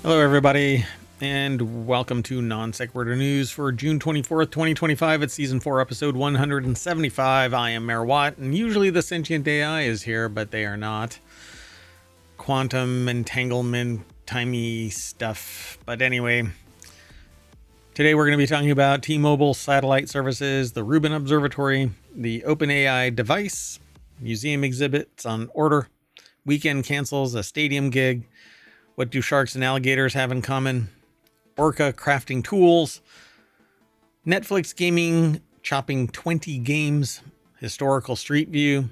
Hello, everybody, and welcome to Non Sequitur News for June 24th, 2025. It's Season 4, Episode 175. I am MayorWatt, and usually the Sentient AI is here, but they are not. Quantum entanglement, timey stuff. But anyway, today we're going to be talking about T-Mobile satellite services, the Rubin Observatory, the OpenAI Device, museum exhibits on order, Weeknd cancels a stadium gig, what do sharks and alligators have in common? Orca crafting tools. Netflix gaming chopping 20 games. Historical street view.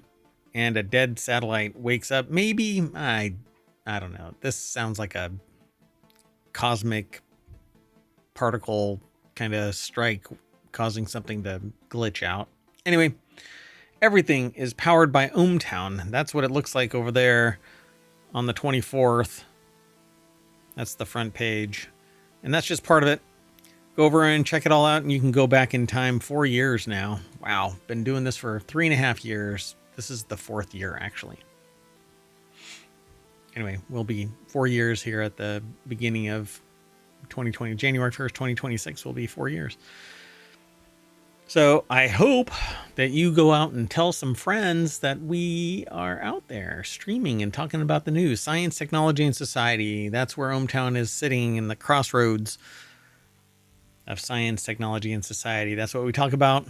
And a dead satellite wakes up. Maybe, I don't know. This sounds like a cosmic particle kind of strike causing something to glitch out. Anyway, everything is powered by ohmTown. That's what it looks like over there on the 24th. That's the front page. And that's just part of it. Go over and check it all out, and you can go back in time 4 years now. Wow, been doing this for 3.5 years. This is the 4th year, actually. Anyway, we'll be 4 years here at the beginning of 2020. January 1st, 2026 will be 4 years. So I hope that you go out and tell some friends that we are out there streaming and talking about the news, science, technology, and society. That's where ohmTown is sitting, in the crossroads of science, technology, and society. That's what we talk about.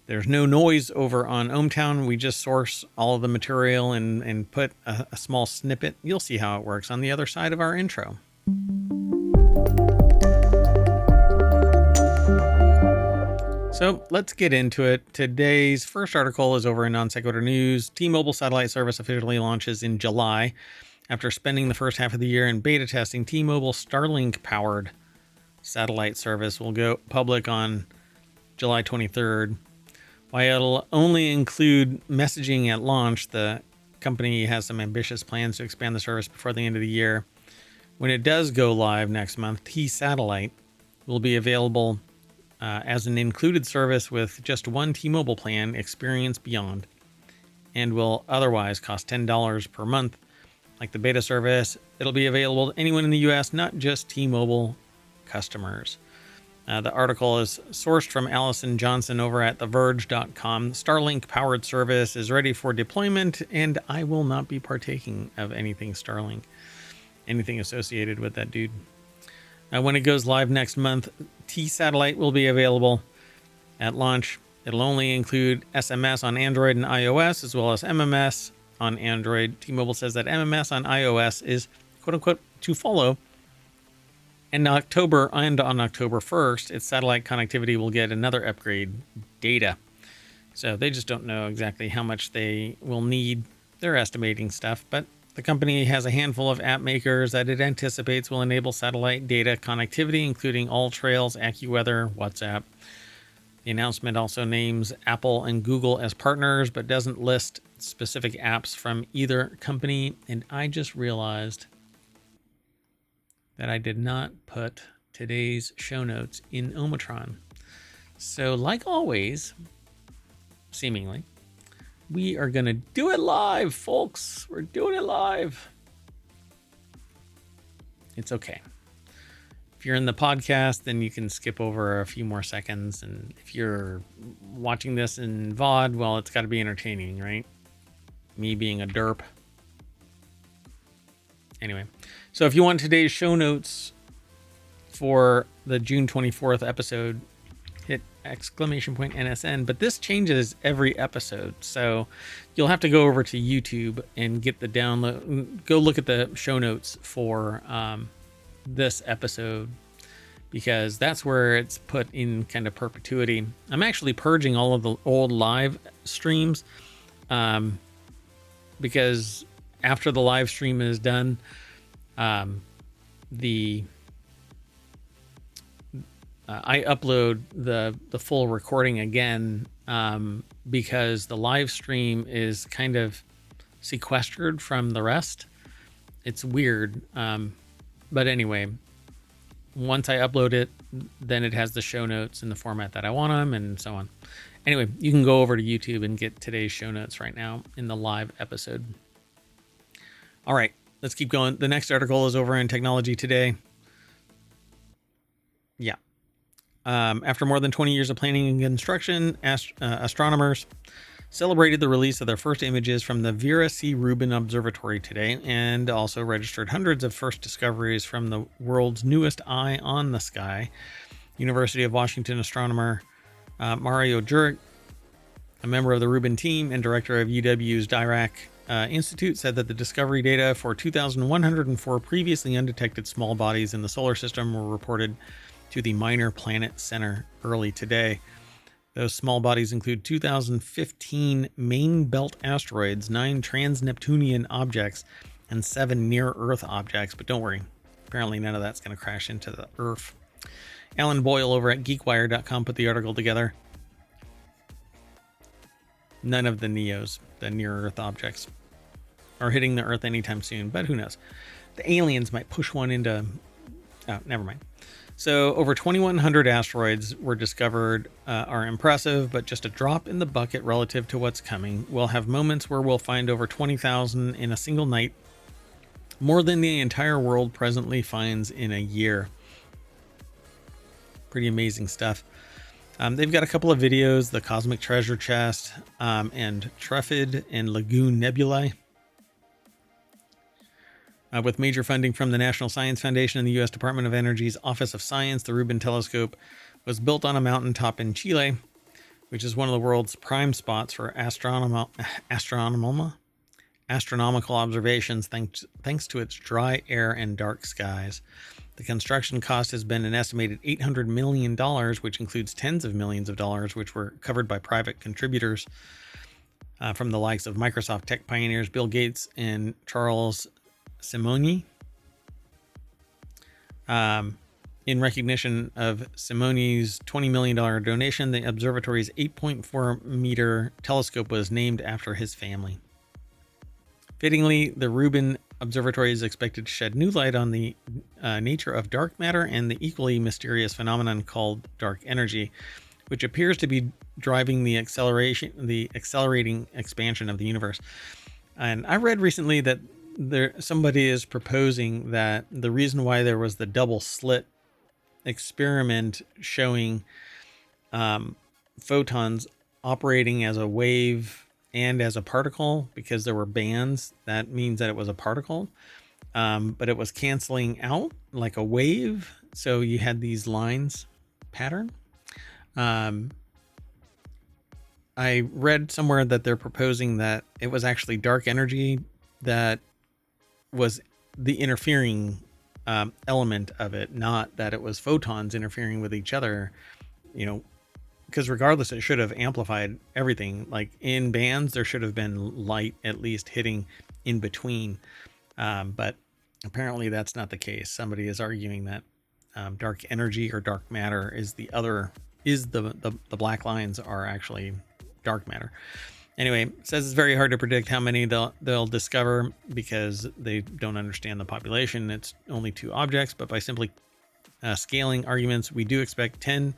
There's no noise over on ohmTown. We just source all of the material and put a small snippet. You'll see how it works on the other side of our intro. So let's get into it. Today's first article is over in Non Sequitur News. T-Mobile satellite service officially launches in July. After spending the first half of the year in beta testing, T-Mobile Starlink-powered satellite service will go public on July 23rd. While it'll only include messaging at launch, the company has some ambitious plans to expand the service before the end of the year. When it does go live next month, T-Satellite will be available as an included service with just one T-Mobile plan, Experience Beyond, and will otherwise cost $10 per month. Like the beta service, it'll be available to anyone in the US, not just T-Mobile customers. The article is sourced from Allison Johnson over at TheVerge.com. Starlink-powered service is ready for deployment, and I will not be partaking of anything Starlink, anything associated with that dude. When it goes live next month, T-Satellite will be available at launch. It'll only include SMS on Android and iOS, as well as MMS on Android. T-Mobile says that MMS on iOS is, quote-unquote, to follow. And on October 1st, its satellite connectivity will get another upgrade, data. So they just don't know exactly how much they will need. They're estimating stuff, but the company has a handful of app makers that it anticipates will enable satellite data connectivity, including AllTrails, AccuWeather, WhatsApp. The announcement also names Apple and Google as partners, but doesn't list specific apps from either company. And I just realized that I did not put today's show notes in Omatron. So like always, seemingly, we are going to do it live, folks. We're doing it live. It's okay. If you're in the podcast, then you can skip over a few more seconds. And if you're watching this in VOD, well, it's got to be entertaining, right? Me being a derp. Anyway, so if you want today's show notes for the June 24th episode, hit !NSN, but this changes every episode, so you'll have to go over to YouTube and get the download. Go look at the show notes for this episode, because that's where it's put in kind of perpetuity. I'm actually purging all of the old live streams, because after the live stream is done, I upload the full recording again, because the live stream is kind of sequestered from the rest. It's weird. But anyway, once I upload it, then it has the show notes in the format that I want them, and so on. Anyway, you can go over to YouTube and get today's show notes right now in the live episode. All right. let's keep going. The next article is over in Technology Today. Yeah. After more than 20 years of planning and construction, astronomers celebrated the release of their first images from the Vera C. Rubin Observatory today, and also registered hundreds of first discoveries from the world's newest eye on the sky. University of Washington astronomer Mario Jurek, a member of the Rubin team and director of UW's Dirac Institute, said that the discovery data for 2,104 previously undetected small bodies in the solar system were reported to the Minor Planet Center early today. Those small bodies include 2015 main belt asteroids, 9 trans-Neptunian objects, and 7 near-Earth objects. But don't worry, apparently none of that's going to crash into the Earth. Alan Boyle over at GeekWire.com put the article together. None of the NEOs, the near-Earth objects, are hitting the Earth anytime soon, but who knows? The aliens might push one into... Oh, never mind. So over 2,100 asteroids were discovered, are impressive, but just a drop in the bucket relative to what's coming. We'll have moments where we'll find over 20,000 in a single night, more than the entire world presently finds in a year. Pretty amazing stuff. They've got a couple of videos, the Cosmic Treasure Chest and Trefid and Lagoon Nebulae. With major funding from the National Science Foundation and the U.S. Department of Energy's Office of Science, the Rubin telescope was built on a mountaintop in Chile, which is one of the world's prime spots for astronomical observations thanks to its dry air and dark skies. The construction cost has been an estimated $800 million, which includes tens of millions of dollars, which were covered by private contributors from the likes of Microsoft tech pioneers Bill Gates and Charles Simonyi. In recognition of Simonyi's $20 million donation, the observatory's 8.4 meter telescope was named after his family. Fittingly, the Rubin Observatory is expected to shed new light on the nature of dark matter and the equally mysterious phenomenon called dark energy, which appears to be driving the accelerating expansion of the universe. And I read recently that somebody is proposing that the reason why there was the double slit experiment showing photons operating as a wave and as a particle, because there were bands, that means that it was a particle, but it was canceling out like a wave, so you had these lines pattern. I read somewhere that they're proposing that it was actually dark energy that was the interfering element of it, not that it was photons interfering with each other, because regardless, it should have amplified everything. Like in bands, there should have been light at least hitting in between. But apparently that's not the case. Somebody is arguing that dark energy or dark matter is the black lines are actually dark matter. Anyway, it says it's very hard to predict how many they'll discover because they don't understand the population. It's only 2 objects, but by simply scaling arguments, we do expect 10,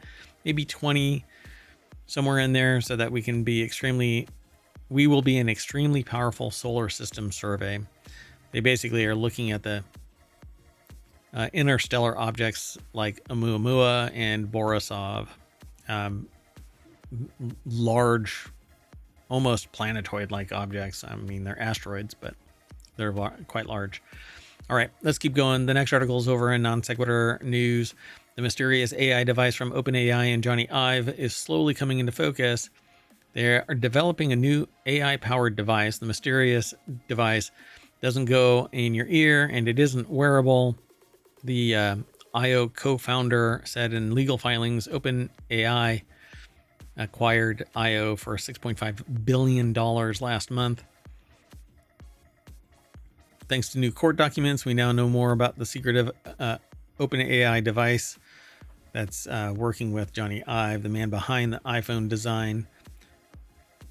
maybe 20, somewhere in there, so that we will be an extremely powerful solar system survey. They basically are looking at the interstellar objects like Oumuamua and Borisov, large, almost planetoid-like objects. I mean, they're asteroids, but they're quite large. All right, let's keep going. The next article is over in Non Sequitur News. The mysterious AI device from OpenAI and Johnny Ive is slowly coming into focus. They are developing a new AI-powered device. The mysterious device doesn't go in your ear, and it isn't wearable. The IO co-founder said in legal filings, OpenAI acquired IO for $6.5 billion last month. Thanks to new court documents, we now know more about the secretive OpenAI device that's working with Johnny Ive, the man behind the iPhone design.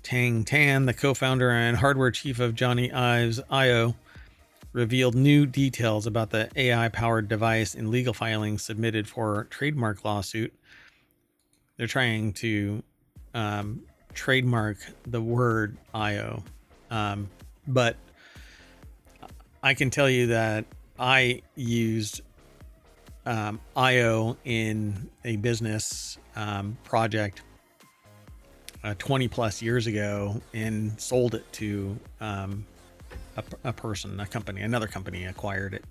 Tang Tan, the co-founder and hardware chief of Johnny Ive's IO, revealed new details about the AI-powered device in legal filings submitted for trademark lawsuit. They're trying to trademark the word IO, but I can tell you that I used IO in a business project 20 plus years ago and sold it to a person, a company, another company acquired it.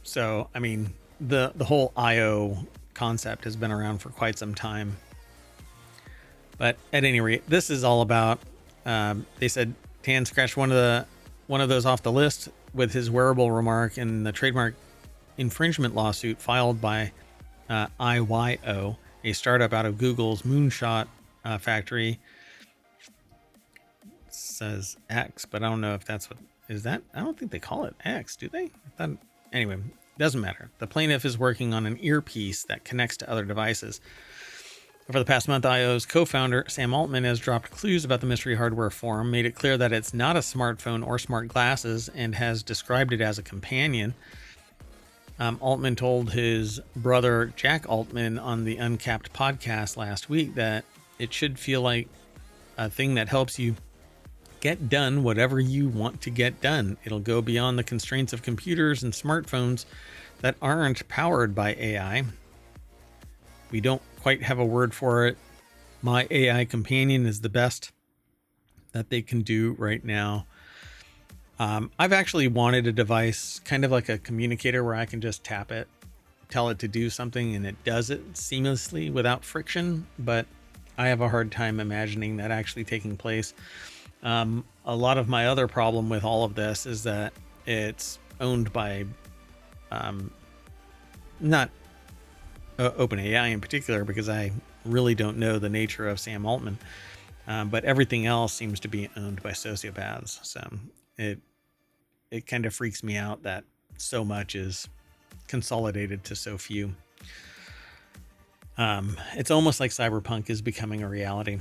So, I mean, the whole IO concept has been around for quite some time. But at any rate, this is all about, they said Tan scratched one of those off the list with his wearable remark in the trademark infringement lawsuit filed by IYO, a startup out of Google's Moonshot factory. It says X, but I don't know if that's what is that. I don't think they call it X, do they? Anyway, doesn't matter. The plaintiff is working on an earpiece that connects to other devices. Over the past month, IO's co-founder, Sam Altman, has dropped clues about the mystery hardware forum, made it clear that it's not a smartphone or smart glasses, and has described it as a companion. Altman told his brother, Jack Altman, on the Uncapped podcast last week that it should feel like a thing that helps you get done whatever you want to get done. It'll go beyond the constraints of computers and smartphones that aren't powered by AI. We don't quite have a word for it. My AI companion is the best that they can do right now. I've actually wanted a device, kind of like a communicator, where I can just tap it, tell it to do something, and it does it seamlessly without friction. But I have a hard time imagining that actually taking place. A lot of my other problem with all of this is that it's owned by not OpenAI in particular, because I really don't know the nature of Sam Altman, but everything else seems to be owned by sociopaths. So it kind of freaks me out that so much is consolidated to so few. It's almost like cyberpunk is becoming a reality.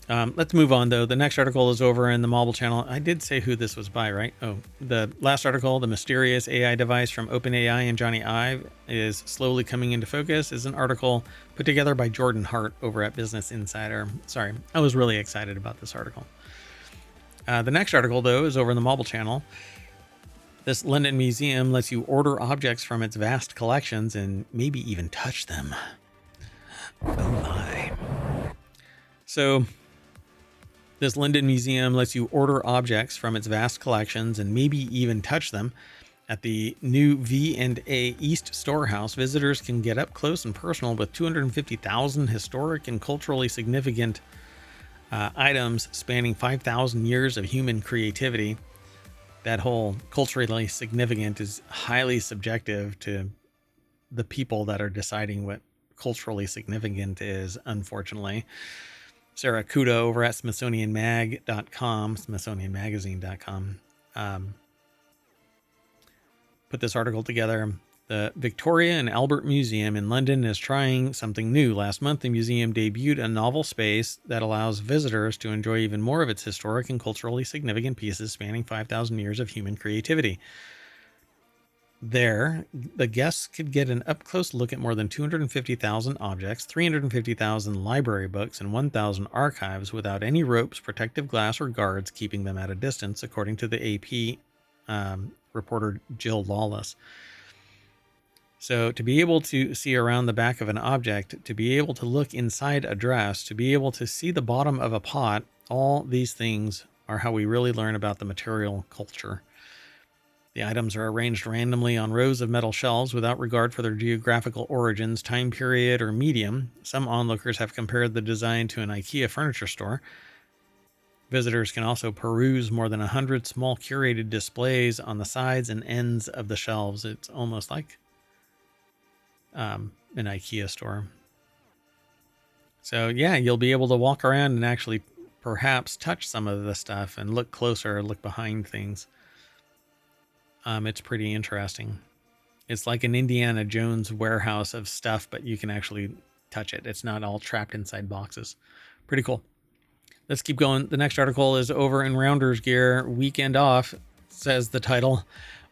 Let's move on, though. The next article is over in the mobile channel. I did say who this was by, right? Oh, the last article, the mysterious AI device from OpenAI and Johnny Ive is slowly coming into focus, is an article put together by Jordan Hart over at Business Insider. Sorry, I was really excited about this article. The next article, though, is over in the mobile channel. This London museum lets you order objects from its vast collections and maybe even touch them. Oh my. So this London museum lets you order objects from its vast collections and maybe even touch them. At the new V&A East Storehouse, visitors can get up close and personal with 250,000 historic and culturally significant items spanning 5,000 years of human creativity. That whole culturally significant is highly subjective to the people that are deciding what culturally significant is, unfortunately. Sarah Kuda over at smithsonianmagazine.com put this article together. The Victoria and Albert Museum in London is trying something new. Last month, the museum debuted a novel space that allows visitors to enjoy even more of its historic and culturally significant pieces spanning 5,000 years of human creativity. There, the guests could get an up-close look at more than 250,000 objects, 350,000 library books, and 1,000 archives without any ropes, protective glass, or guards keeping them at a distance, according to the AP reporter Jill Lawless. So to be able to see around the back of an object, to be able to look inside a dress, to be able to see the bottom of a pot, all these things are how we really learn about the material culture. The items are arranged randomly on rows of metal shelves without regard for their geographical origins, time period, or medium. Some onlookers have compared the design to an IKEA furniture store. Visitors can also peruse more than 100 small curated displays on the sides and ends of the shelves. It's almost like an IKEA store. So yeah, you'll be able to walk around and actually perhaps touch some of the stuff and look closer, look behind things. It's pretty interesting. It's like an Indiana Jones warehouse of stuff, but you can actually touch it. It's not all trapped inside boxes. Pretty cool. Let's keep going. The next article is over in Rounders Gear. Weekend off, says the title.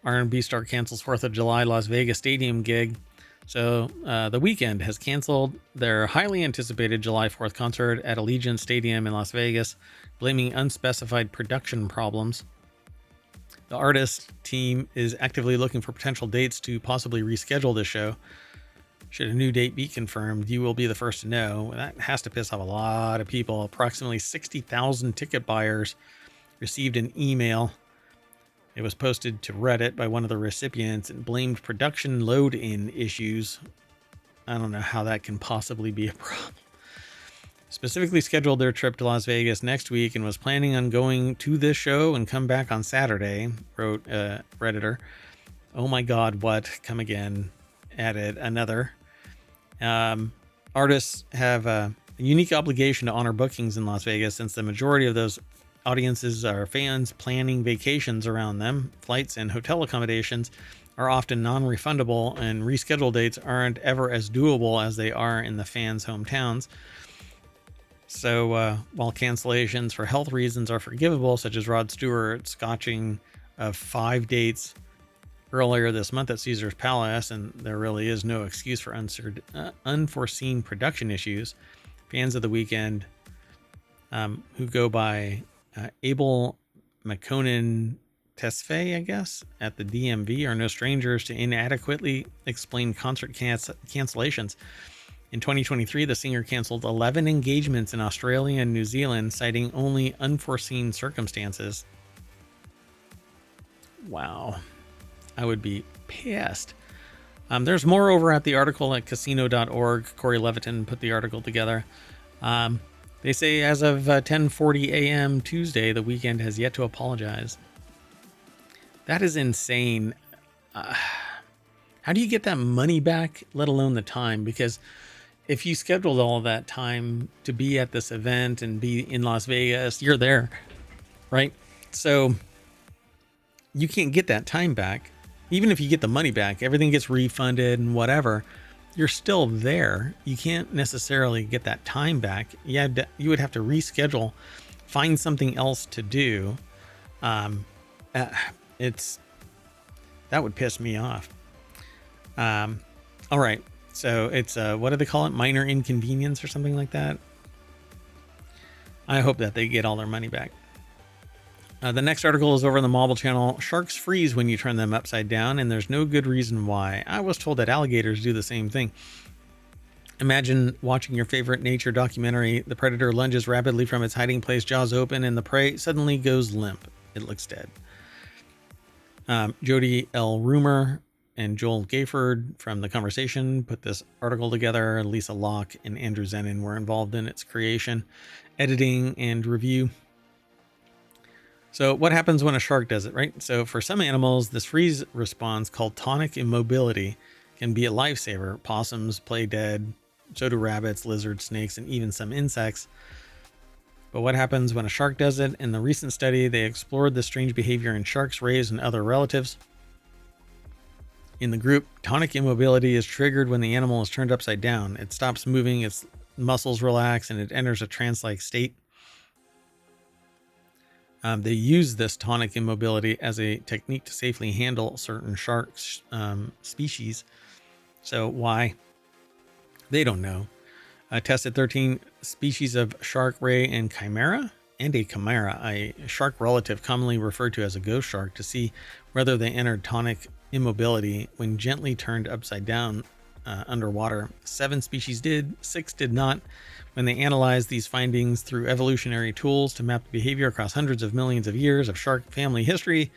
R&B star cancels 4th of July Las Vegas stadium gig. So the Weeknd has canceled their highly anticipated July 4th concert at Allegiant Stadium in Las Vegas, blaming unspecified production problems. The artist team is actively looking for potential dates to possibly reschedule this show. Should a new date be confirmed, you will be the first to know. That has to piss off a lot of people. Approximately 60,000 ticket buyers received an email. It was posted to Reddit by one of the recipients and blamed production load-in issues. I don't know how that can possibly be a problem. Specifically scheduled their trip to Las Vegas next week and was planning on going to this show and come back on Saturday, wrote Redditor. Oh my God, what? Come again. Added another. Artists have a unique obligation to honor bookings in Las Vegas since the majority of those audiences are fans planning vacations around them. Flights and hotel accommodations are often non-refundable, and rescheduled dates aren't ever as doable as they are in the fans' hometowns. So while cancellations for health reasons are forgivable, such as Rod Stewart's scotching of 5 dates earlier this month at Caesar's Palace, and there really is no excuse for unforeseen production issues, fans of the Weeknd, who go by Abel McConan Tesfaye, I guess, at the DMV, are no strangers to inadequately explained concert cancellations. In 2023, the singer canceled 11 engagements in Australia and New Zealand, citing only unforeseen circumstances. Wow. I would be pissed. There's more over at the article at casino.org. Corey Leviton put the article together. They say as of 10:40 a.m. Tuesday, the Weeknd has yet to apologize. That is insane. How do you get that money back, let alone the time? Because if you scheduled all of that time to be at this event and be in Las Vegas, you're there, right? So you can't get that time back. Even if you get the money back, everything gets refunded and whatever, you're still there. You can't necessarily get that time back. You would have to reschedule, find something else to do. That would piss me off. All right. So it's, what do they call it? Minor inconvenience or something like that. I hope that they get all their money back. The next article is over on the Marble channel. Sharks freeze when you turn them upside down, and there's no good reason why. I was told that alligators do the same thing. Imagine watching your favorite nature documentary. The predator lunges rapidly from its hiding place, jaws open, and the prey suddenly goes limp. It looks dead. Jody L. Rumer and Joel Gayford from The Conversation put this article together. Lisa Locke and Andrew Zenin were involved in its creation, editing, and review. So what happens when a shark does it, right? So for some animals, this freeze response called tonic immobility can be a lifesaver. Possums play dead, so do rabbits, lizards, snakes, and even some insects. But what happens when a shark does it? In the recent study, they explored the strange behavior in sharks, rays, and other relatives. In the group, tonic immobility is triggered when the animal is turned upside down. It stops moving, its muscles relax, and it enters a trance-like state. They use this tonic immobility as a technique to safely handle certain shark species. So why? They don't know. Tested 13 species of shark, ray, and chimera, a shark relative commonly referred to as a ghost shark, to see whether they entered tonic immobility when gently turned upside down underwater. 7 species did, 6 did not. When they analyzed these findings through evolutionary tools to map behavior across hundreds of millions of years of shark family history,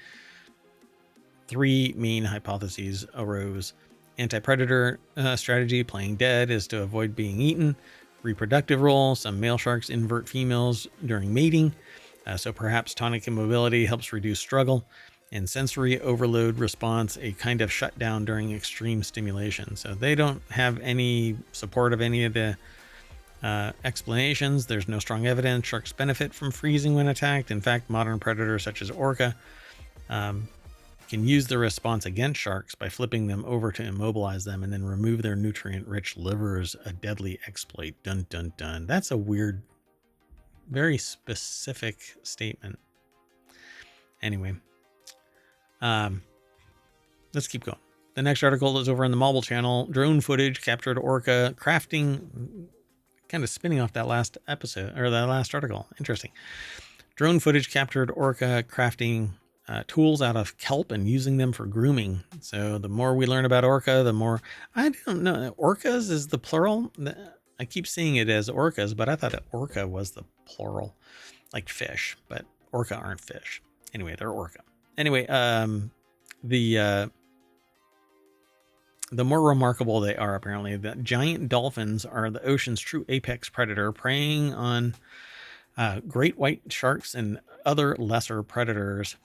3 main hypotheses arose. Anti-predator strategy, playing dead, is to avoid being eaten. Reproductive role, some male sharks invert females during mating, so perhaps tonic immobility helps reduce struggle. And sensory overload response, a kind of shutdown during extreme stimulation. So they don't have any support of any of the explanations. There's no strong evidence sharks benefit from freezing when attacked. In fact, modern predators such as Orca can use the response against sharks by flipping them over to immobilize them and then remove their nutrient-rich livers, a deadly exploit. Dun, dun, dun. That's a weird, very specific statement. Anyway, let's keep going. The next article is over on the Marble channel. Drone footage captured Orca crafting, kind of spinning off that last episode or that last article. Interesting. Drone footage captured Orca crafting tools out of kelp and using them for grooming. So the more we learn about Orca, the more, I don't know, orcas is the plural. I keep seeing it as orcas, but I thought orca was the plural, like fish, but orca aren't fish. Anyway, they're orca. Anyway, the more remarkable they are, apparently, the giant dolphins are the ocean's true apex predator, preying on great white sharks and other lesser predators.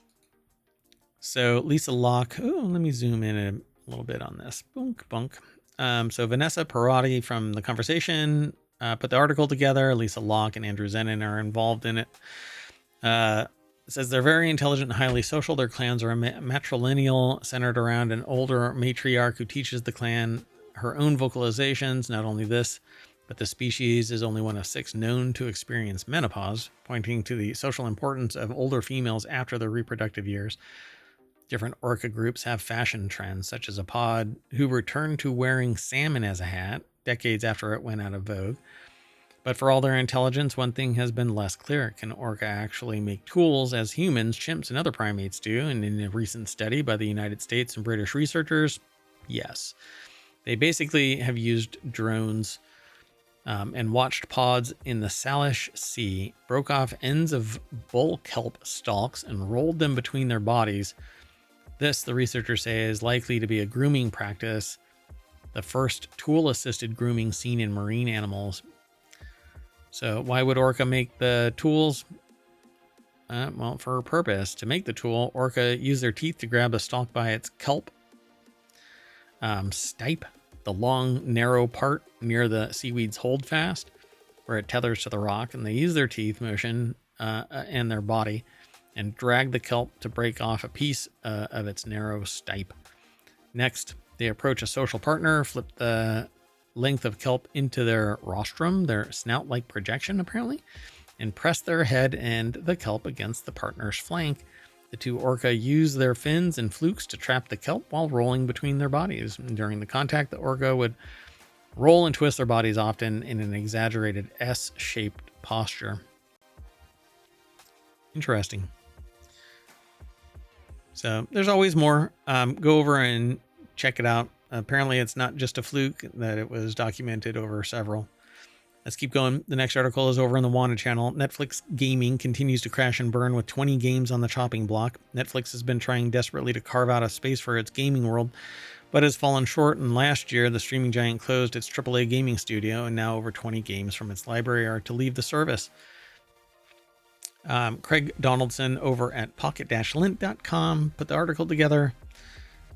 So Lisa Locke, let me zoom in a little bit on this. Bunk, bunk. So Vanessa Perotti from The Conversation put the article together. Lisa Locke and Andrew Zenin are involved in it. It says they're very intelligent and highly social. Their clans are matrilineal, centered around an older matriarch who teaches the clan her own vocalizations. Not only this, but the species is only one of 6 known to experience menopause, pointing to the social importance of older females after their reproductive years. Different orca groups have fashion trends, such as a pod who returned to wearing salmon as a hat decades after it went out of vogue. But for all their intelligence, one thing has been less clear. Can orca actually make tools as humans, chimps, and other primates do? And in a recent study by the United States and British researchers, yes. They basically have used drones and watched pods in the Salish Sea, broke off ends of bull kelp stalks and rolled them between their bodies. This, the researchers say, is likely to be a grooming practice, the first tool-assisted grooming seen in marine animals. So why would orca make the tools? Well, for a purpose. To make the tool, orca use their teeth to grab a stalk by its kelp stipe, the long, narrow part near the seaweed's holdfast, where it tethers to the rock, and they use their teeth motion and their body and drag the kelp to break off a piece of its narrow stipe. Next, they approach a social partner, flip the length of kelp into their rostrum, their snout-like projection apparently, and press their head and the kelp against the partner's flank. The 2 orca use their fins and flukes to trap the kelp while rolling between their bodies. During the contact, the orca would roll and twist their bodies, often in an exaggerated S-shaped posture. Interesting. So there's always more. Go over and check it out. Apparently it's not just a fluke, that it was documented over several. Let's keep going. The next article is over on the Wanted channel. Netflix gaming continues to crash and burn with 20 games on the chopping block. Netflix has been trying desperately to carve out a space for its gaming world, but has fallen short. And last year, the streaming giant closed its AAA gaming studio, and now over 20 games from its library are to leave the service. Craig Donaldson over at pocket-lint.com put the article together.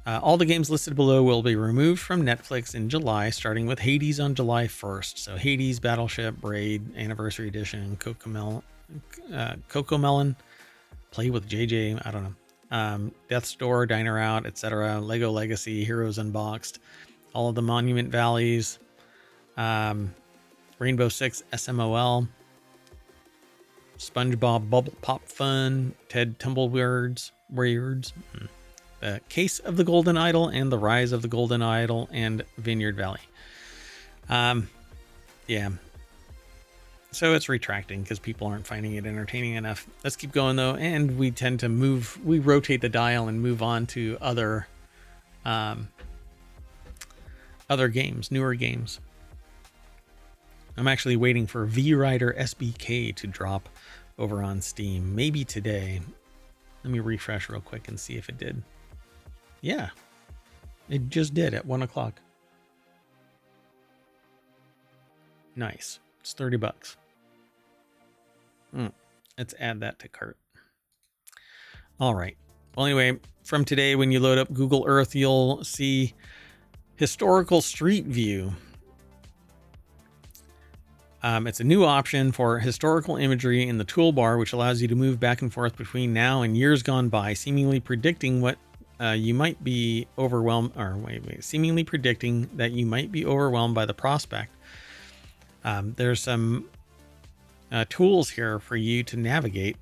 All the games listed below will be removed from Netflix in July, starting with Hades on July 1st. So Hades, Battleship, Braid, Anniversary Edition, Cocomelon, Play with JJ, I don't know. Death's Door, Diner Out, etc. Lego Legacy, Heroes Unboxed, all of the Monument Valleys, Rainbow Six SMOL, SpongeBob Bubble Pop Fun, Ted Tumbleweeds, The Case of the Golden Idol and The Rise of the Golden Idol, and Vineyard Valley. Yeah. So it's retracting because people aren't finding it entertaining enough. Let's keep going though, and we tend to we rotate the dial and move on to other games, newer games. I'm actually waiting for VRider SBK to drop over on Steam, maybe today. Let me refresh real quick and see if it did. Yeah, it just did at 1 o'clock. Nice. It's $30. Let's add that to cart. All right. Well, anyway, from today, when you load up Google Earth, you'll see historical street view. It's a new option for historical imagery in the toolbar, which allows you to move back and forth between now and years gone by, seemingly predicting what you might be overwhelmed, or seemingly predicting that you might be overwhelmed by the prospect. There's some tools here for you to navigate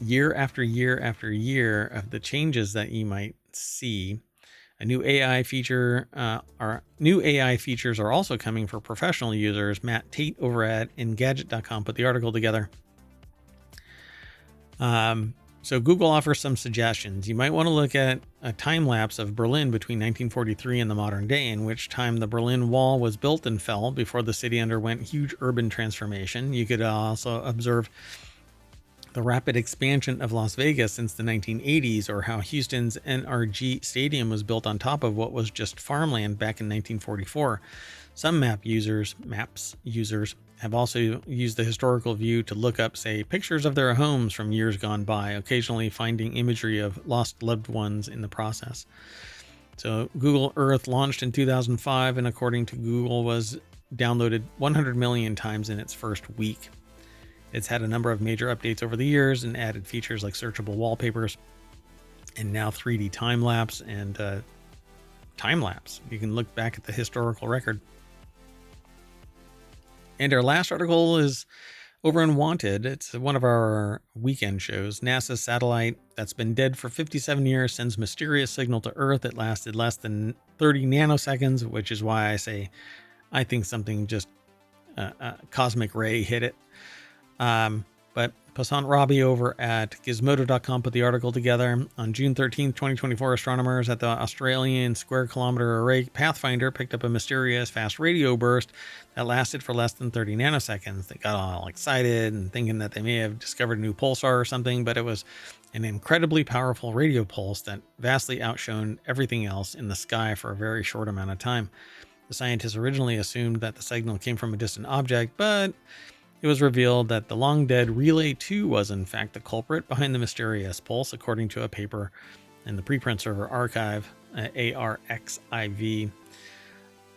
year after year after year of the changes that you might see. A new AI feature, new AI features are also coming for professional users. Matt Tate over at Engadget.com put the article together. So So Google offers some suggestions. You might want to look at a time lapse of Berlin between 1943 and the modern day, in which time the Berlin Wall was built and fell before the city underwent huge urban transformation. You could also observe the rapid expansion of Las Vegas since the 1980s, or how Houston's NRG Stadium was built on top of what was just farmland back in 1944. Some maps users have also used the historical view to look up, say, pictures of their homes from years gone by, occasionally finding imagery of lost loved ones in the process. So Google Earth launched in 2005, and according to Google, was downloaded 100 million times in its first week. It's had a number of major updates over the years and added features like searchable wallpapers and now 3D time-lapse and time-lapse. You can look back at the historical record. And our last article is over in Wanted. It's one of our weekend shows. NASA's satellite that's been dead for 57 years sends mysterious signal to Earth. It lasted less than 30 nanoseconds, which is why I say I think something just cosmic ray hit it. But Passant Rabi over at Gizmodo.com put the article together. On June 13th, 2024, astronomers at the Australian Square Kilometre Array Pathfinder picked up a mysterious fast radio burst that lasted for less than 30 nanoseconds. They got all excited and thinking that they may have discovered a new pulsar or something, but it was an incredibly powerful radio pulse that vastly outshone everything else in the sky for a very short amount of time. The scientists originally assumed that the signal came from a distant object, but it was revealed that the long-dead Relay 2 was in fact the culprit behind the mysterious pulse, according to a paper in the preprint server archive, ARXIV.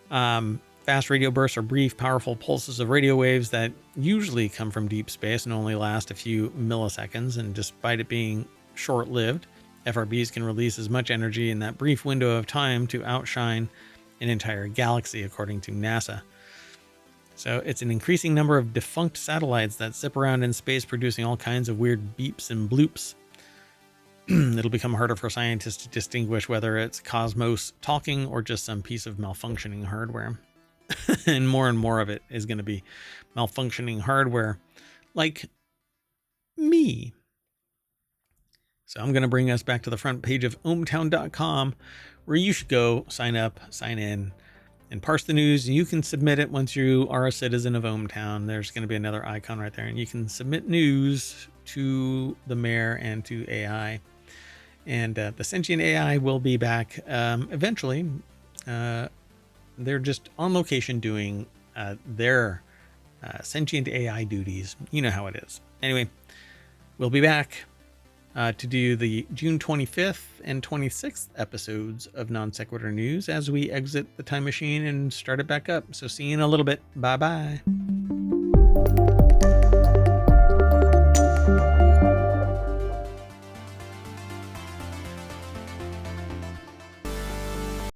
Fast radio bursts are brief, powerful pulses of radio waves that usually come from deep space and only last a few milliseconds, and despite it being short-lived, FRBs can release as much energy in that brief window of time to outshine an entire galaxy, according to NASA. So it's an increasing number of defunct satellites that zip around in space producing all kinds of weird beeps and bloops. It'll become harder for scientists to distinguish whether it's Cosmos talking or just some piece of malfunctioning hardware. And more of it is going to be malfunctioning hardware, like me. So I'm going to bring us back to the front page of ohmTown.com, where you should go sign up, sign in, and parse the news. You can submit it once you are a citizen of ohmTown. There's going to be another icon right there, and you can submit news to the mayor and to AI. And the Sentient AI will be back eventually. They're just on location doing their Sentient AI duties. You know how it is. Anyway, we'll be back to do the June 25th and 26th episodes of Non Sequitur News as we exit the time machine and start it back up. So see you in a little bit. Bye-bye.